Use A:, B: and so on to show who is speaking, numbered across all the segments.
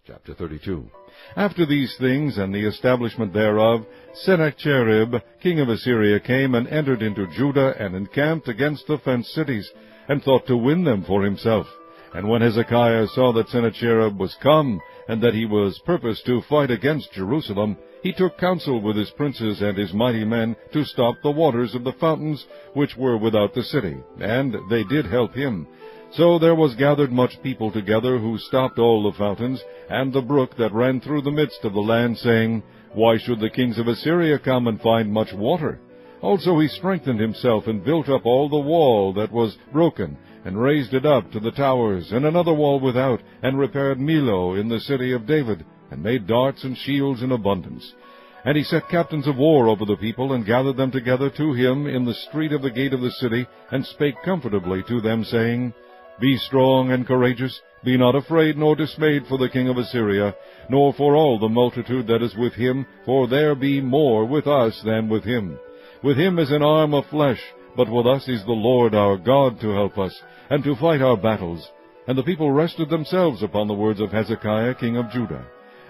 A: Chapter 32. After these things, and the establishment thereof, Sennacherib, king of Assyria, came and entered into Judah, and encamped against the fenced cities, and thought to win them for himself. And when Hezekiah saw that Sennacherib was come, and that he was purposed to fight against Jerusalem, he took counsel with his princes and his mighty men to stop the waters of the fountains which were without the city, and they did help him. So there was gathered much people together, who stopped all the fountains, and the brook that ran through the midst of the land, saying, Why should the kings of Assyria come and find much water? Also he strengthened himself, and built up all the wall that was broken, and raised it up to the towers, and another wall without, and repaired Millo in the city of David, and made darts and shields in abundance. And he set captains of war over the people, and gathered them together to him in the street of the gate of the city, and spake comfortably to them, saying, Be strong and courageous, be not afraid nor dismayed for the king of Assyria, nor for all the multitude that is with him, for there be more with us than with him. With him is an arm of flesh, but with us is the Lord our God to help us, and to fight our battles. And the people rested themselves upon the words of Hezekiah king of Judah.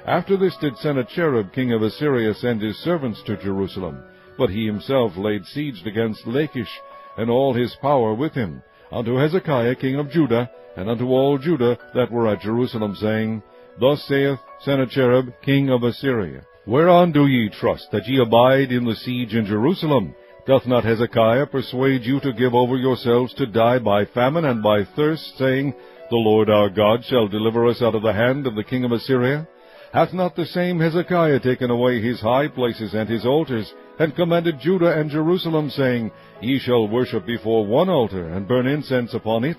A: After this did Sennacherib king of Assyria send his servants to Jerusalem, but he himself laid siege against Lachish, and all his power with him, unto Hezekiah king of Judah, and unto all Judah that were at Jerusalem, saying, Thus saith Sennacherib king of Assyria, Whereon do ye trust, that ye abide in the siege in Jerusalem? Doth not Hezekiah persuade you to give over yourselves to die by famine and by thirst, saying, The Lord our God shall deliver us out of the hand of the king of Assyria? Hath not the same Hezekiah taken away his high places and his altars, and commanded Judah and Jerusalem, saying, Ye shall worship before one altar, and burn incense upon it?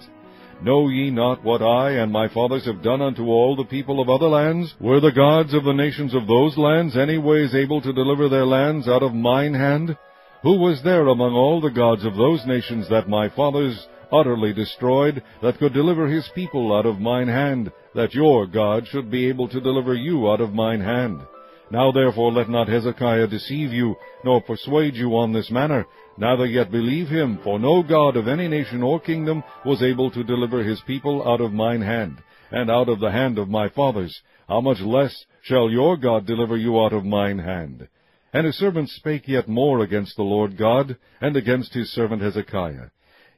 A: Know ye not what I and my fathers have done unto all the people of other lands? Were the gods of the nations of those lands any ways able to deliver their lands out of mine hand? Who was there among all the gods of those nations that my fathers utterly destroyed, that could deliver his people out of mine hand, that your God should be able to deliver you out of mine hand? Now therefore let not Hezekiah deceive you, nor persuade you on this manner, neither yet believe him, for no God of any nation or kingdom was able to deliver his people out of mine hand, and out of the hand of my fathers. How much less shall your God deliver you out of mine hand? And his servant spake yet more against the Lord God, and against his servant Hezekiah.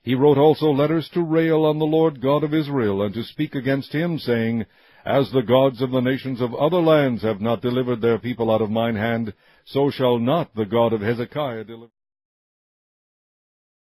A: He wrote also letters to rail on the Lord God of Israel, and to speak against him, saying, As the gods of the nations of other lands have not delivered their people out of mine hand, so shall not the God of Hezekiah deliver.